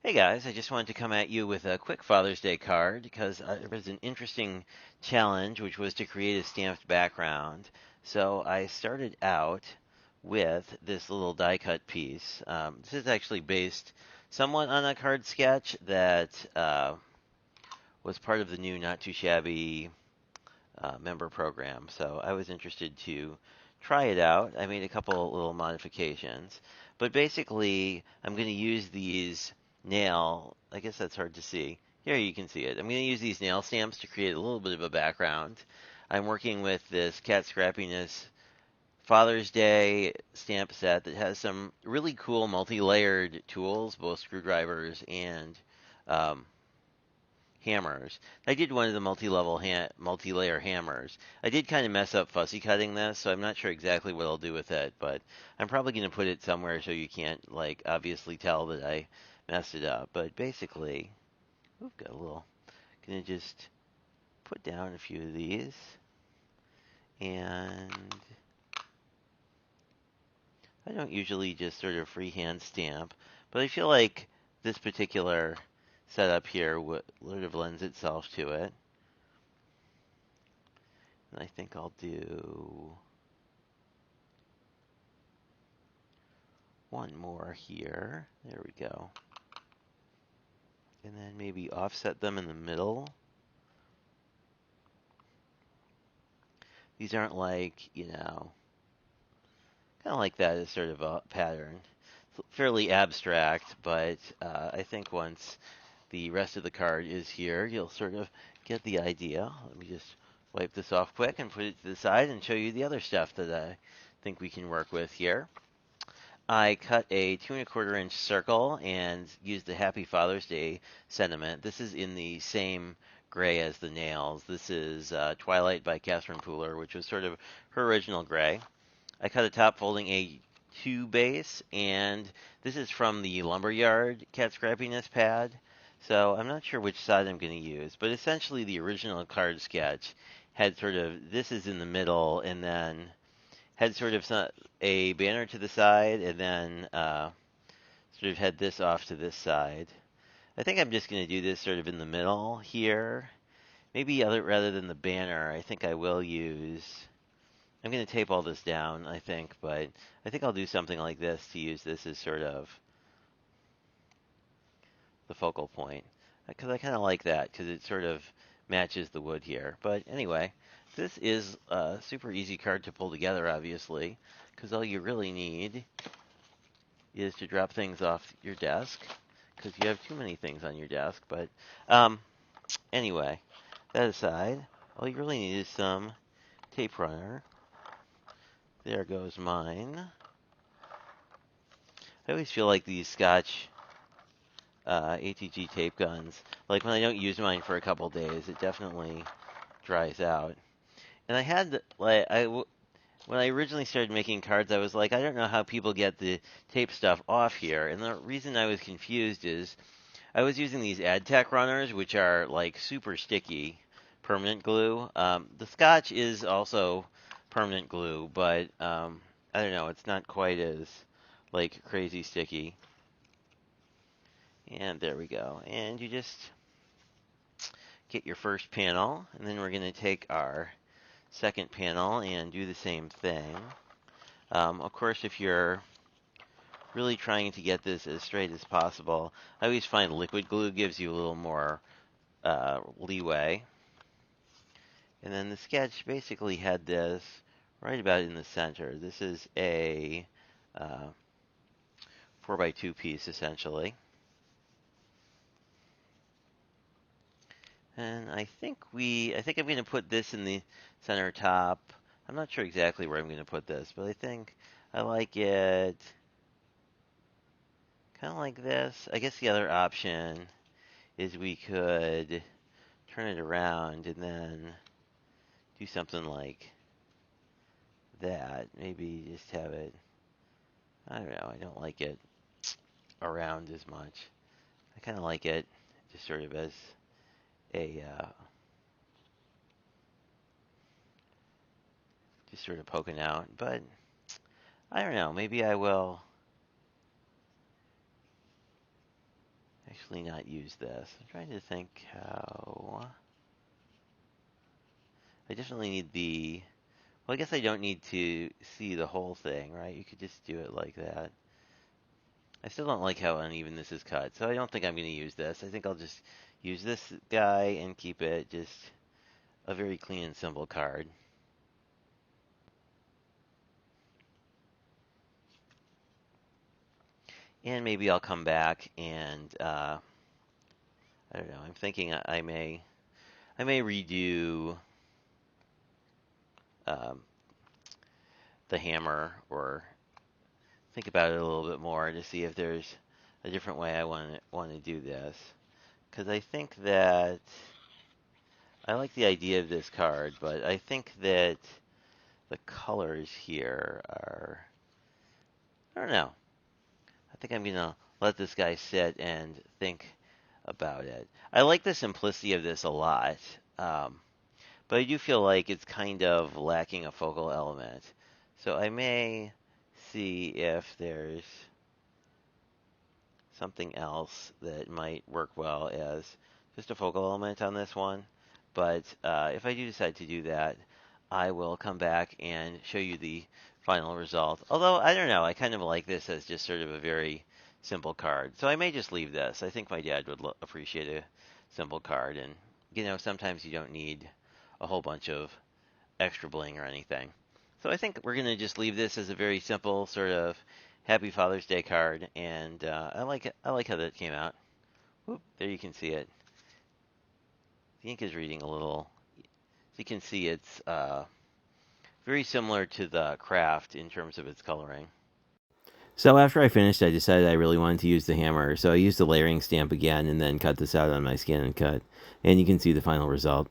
Hey guys, I just wanted to come at you with a quick Father's Day card because there was an interesting challenge, which was to create a stamped background. So I started out with this little die cut piece. This is actually based somewhat on a card sketch that was part of the new Not Too Shabby member program. So I was interested to try it out. I made a couple little modifications, but basically I'm going to use these I guess that's hard to see. Here you can see it. I'm going to use these nail stamps to create a little bit of a background. I'm working with this Kat Scrappiness Father's Day stamp set that has some really cool multi-layered tools, both screwdrivers and um, hammers. I did one of the multi-layer hammers. I did kind of mess up fussy cutting this, so I'm not sure exactly what I'll do with it, but I'm probably going to put it somewhere so you can't like obviously tell that I messed it up. But basically, we've got a little. Gonna just put down a few of these, and I don't usually just sort of freehand stamp, but I feel like this particular setup here sort of lends itself to it. And I think I'll do one more here. There we go. And then maybe offset them in the middle. These aren't like, kind of like that as sort of a pattern. It's fairly abstract, but I think once the rest of the card is here, you'll sort of get the idea. Let me just wipe this off quick and put it to the side and show you the other stuff that I think we can work with here. I cut a 2¼ inch circle and used the Happy Father's Day sentiment. This is in the same gray as the nails. This is Twilight by Catherine Pooler, which was sort of her original gray. I cut a top folding A2 base, and this is from the Lumberyard Cat Scrappiness pad. So I'm not sure which side I'm going to use, but essentially the original card sketch had sort of this is in the middle, and then had sort of a banner to the side, and then sort of had this off to this side. I think I'm just going to do this sort of in the middle here. Maybe rather than the banner, I think I will use. I'm going to tape all this down, I think, but I think I'll do something like this to use this as sort of the focal point. Because I kind of like that, because it sort of matches the wood here. But anyway, this is a super easy card to pull together, obviously, because all you really need is to drop things off your desk, because you have too many things on your desk. But anyway, that aside, all you really need is some tape runner. There goes mine. I always feel like these Scotch ATG tape guns, like when I don't use mine for a couple days, it definitely dries out. And I had like when I originally started making cards, I was like, I don't know how people get the tape stuff off here. And the reason I was confused is I was using these AdTech runners, which are like super sticky, permanent glue. The Scotch is also permanent glue, but I don't know, it's not quite as like crazy sticky. And there we go. And you just get your first panel, and then we're going to take our second panel and do the same thing. Of course, if you're really trying to get this as straight as possible, I always find liquid glue gives you a little more leeway. And then the sketch basically had this right about in the center. This is a 4x2 piece, essentially. And I think I'm going to put this in the center top. I'm not sure exactly where I'm going to put this, but I think I like it kind of like this. I guess the other option is we could turn it around and then do something like that. Maybe just have it, I don't know, I don't like it around as much. I kind of like it just sort of as a, just sort of poking out. But I don't know, maybe I will definitely not use this. I'm trying to think how. I definitely need the. Well, I guess I don't need to see the whole thing, right? You could just do it like that. I still don't like how uneven this is cut, so I don't think I'm going to use this. I think I'll just use this guy and keep it just a very clean and simple card. And maybe I'll come back and I don't know. I'm thinking I may redo um, the hammer or think about it a little bit more to see if there's a different way I want to do this. Because I think that I like the idea of this card, but I think that the colors here are I don't know. I think I'm gonna let this guy sit and think about it. I like the simplicity of this a lot, um, but I do feel like it's kind of lacking a focal element. So I may see if there's something else that might work well as just a focal element on this one. But if I do decide to do that, I will come back and show you the final result. Although, I don't know, I kind of like this as just sort of a very simple card. So I may just leave this. I think my dad would appreciate a simple card. And, sometimes you don't need a whole bunch of extra bling or anything. So I think we're going to just leave this as a very simple sort of Happy Father's Day card, and I like it. I like how that came out. Whoop, there you can see it. The ink is reading a little. So you can see it's very similar to the craft in terms of its coloring. So after I finished, I decided I really wanted to use the hammer, so I used the layering stamp again and then cut this out on my scan and cut. And you can see the final result.